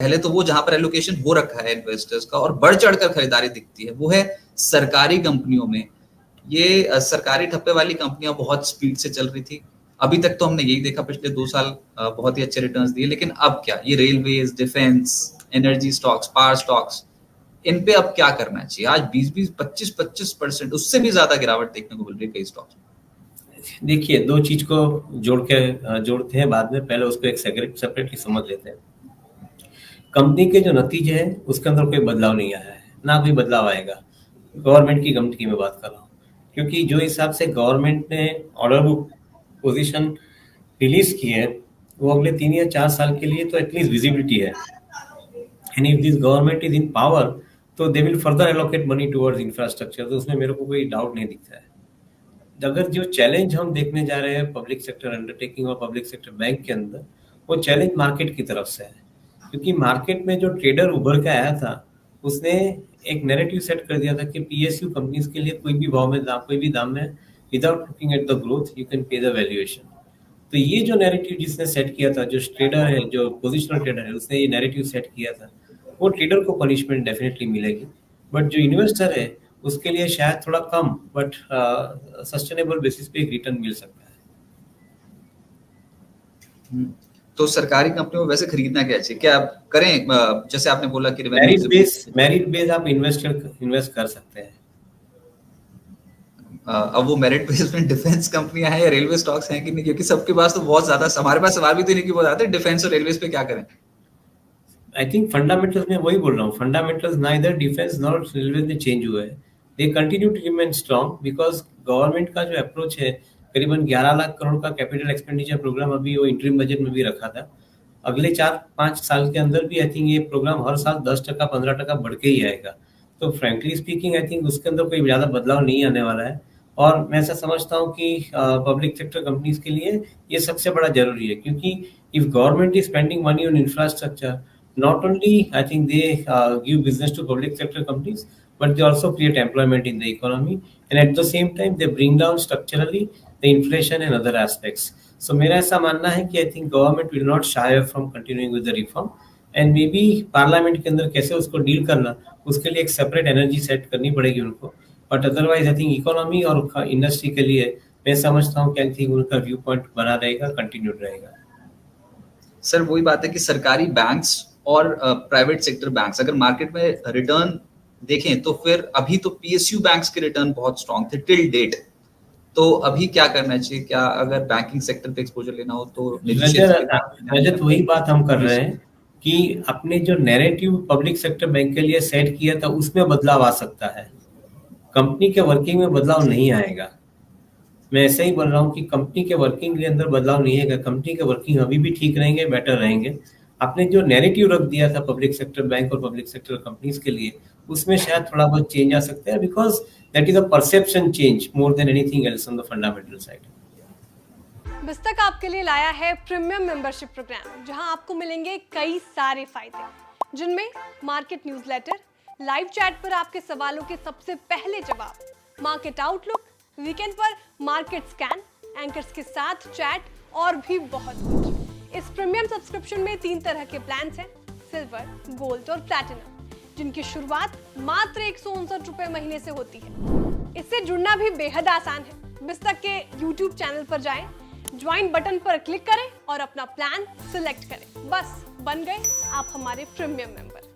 पहले तो वो जहां पर एलोकेशन हो रखा है इन्वेस्टर्स का और बढ़ चढ़कर खरीदारी दिखती है वो है सरकारी कंपनियों में। ये सरकारी ठप्पे वाली कंपनियां बहुत स्पीड से चल रही थी। अभी तक तो हमने यही देखा पिछले 2 साल बहुत ही अच्छे रिटर्न्स दिए, लेकिन अब क्या ये railways, defence, energy stocks, power stocks, इन पे अब क्या करना चाहिए? आज 20-20, 25-25% उससे भी ज्यादा गिरावट देखने को मिल रही है कई स्टॉक्स में। देखिए, दो चीज को जोड़ते हैं बाद में, पहले उसको एक सेपरेटली समझ लेते हैं। कंपनी के जो नतीजे हैं उसके अंदर कोई बदलाव नहीं आया है, ना कोई बदलाव आएगा। गवर्नमेंट की कंपनी की मैं बात कर रहा हूँ, क्योंकि जो हिसाब से गवर्नमेंट ने ऑर्डर बुक पोजीशन रिलीज की है वो अगले 3 या 4 साल के लिए तो एटलीस्ट विजिबिलिटी है। And if this government is in power तो they will further allocate money towards infrastructure, तो उसमें मेरे को कोई डाउट नहीं दिखता है। अगर जो चैलेंज हम देखने जा रहे हैं पब्लिक सेक्टर अंडरटेकिंग और पब्लिक सेक्टर बैंक के अंदर, वो चैलेंज मार्केट की तरफ से है। क्योंकि मार्केट में जो ट्रेडर उभर के आया था उसने एक नैरेटिव सेट कर दिया था कि पीएसयू कंपनीज के लिए कोई भी भाव में दाम, कोई भी दाम में, without looking at the growth you can pay the valuation. तो ये जो नैरेटिव जिसने सेट किया था, जो ट्रेडर है, जो पोजिशनल ट्रेडर है, उसने ये नैरेटिव सेट किया था, वो ट्रेडर को पनिशमेंट डेफिनेटली मिलेगी। बट जो इन्वेस्टर है उसके लिए शायद थोड़ा कम बट सस्टेनेबल बेसिस पे एक रिटर्न मिल सकता है। तो सरकारी कंपनियों में वैसे खरीदना क्या चाहिए? क्या करें जैसे आपने बोला कि मेरिट बेस आप इन्वेस्ट कर सकते हैं। अब वो मेरिट बेस में डिफेंस कंपनियां हैं या रेलवे स्टॉक्स हैं कि नहीं, क्योंकि सबके पास तो बहुत ज्यादा, हमारे पास सवाल भी तो नहीं कि बहुत ज्यादा डिफेंस और रेलवे पे क्या करें। आई थिंक फंडामेंटल्स में वही बोल रहा हूँ, fundamentals neither defence nor railway में चेंज हुए हैं। They continue to remain strong because government का जो अप्रोच है, करीबन 11 लाख करोड़ का कैपिटल एक्सपेंडिचर प्रोग्राम अभी वो इंटरिम बजट में भी रखा था। अगले 4-5 साल के अंदर भी आई थिंक ये प्रोग्राम हर साल 10%, 15% बढ़ के ही आएगा। तो फ्रेंकली स्पीकिंग आई थिंक उसके अंदर कोई ज्यादा बदलाव नहीं आने वाला है। और मैं ऐसा समझता हूँ कि पब्लिक सेक्टर कंपनीज के लिए ये सबसे बड़ा जरूरी है, क्योंकि if government is spending money on infrastructure, not only I think they give business to public sector companies, but they also create employment in the economy, and at the same time they bring down structurally the inflation and other aspects. So मेरा ऐसा मानना है कि I think government will not shy away from continuing with the reform, and maybe parliament के अंदर कैसे उसको deal करना, उसके लिए एक सेपरेट एनर्जी सेट करनी पड़ेगी उनको। But otherwise I think economy और इंडस्ट्री के लिए मैं समझता हूँ कि आई थिंक उनका व्यू पॉइंट बना रहेगा, कंटिन्यूड रहेगा। सर वही बात है कि सरकारी बैंक्स और प्राइवेट सेक्टर बैंक्स अगर मार्केट में रिटर्न देखें तो फिर अभी तो पीएसयू बैंक्स के रिटर्न बहुत स्ट्रांग थे टिल डेट। तो अभी क्या करना चाहिए? क्या अगर बैंकिंग सेक्टर पे एक्सपोजर लेना हो तो रजत वही बात हम कर रहे हैं कि अपने जो नैरेटिव पब्लिक सेक्टर बैंक के लिए सेट किया था उसमें बदलाव आ सकता है, कंपनी के वर्किंग में बदलाव नहीं आएगा। मैं ऐसे ही बोल रहा हूँ कि कंपनी के वर्किंग के अंदर बदलाव नहीं आएगा, कंपनी के वर्किंग अभी भी ठीक रहेंगे, बेटर रहेंगे। आपने जो नैरेटिव रख दिया था पब्लिक सेक्टर बैंक और पब्लिक सेक्टर कंपनीज के लिए, उसमें शायद थोड़ा बहुत चेंज आ सकता है, because that is a perception change more than anything else on the fundamental side. बिस्तक आपके लिए लाया है प्रीमियम मेंबरशिप प्रोग्राम, जहां आपको मिलेंगे कई सारे फायदे, जिनमें मार्केट न्यूज़लेटर, लाइव चैट पर आपके सवालों के सबसे पहले जवाब, मार्केट आउटलुक, वीकेंड पर मार्केट स्कैन, एंकर्स के साथ चैट और भी बहुत कुछ। इस प्रीमियम सब्सक्रिप्शन में 3 तरह के प्लान्स हैं, सिल्वर, गोल्ड और प्लैटिनम, जिनकी शुरुआत मात्र 159 रुपए महीने से होती है। इससे जुड़ना भी बेहद आसान है। बिस्तक के YouTube चैनल पर जाएं, ज्वाइन बटन पर क्लिक करें और अपना प्लान सिलेक्ट करें। बस बन गए आप हमारे प्रीमियम मेंबर।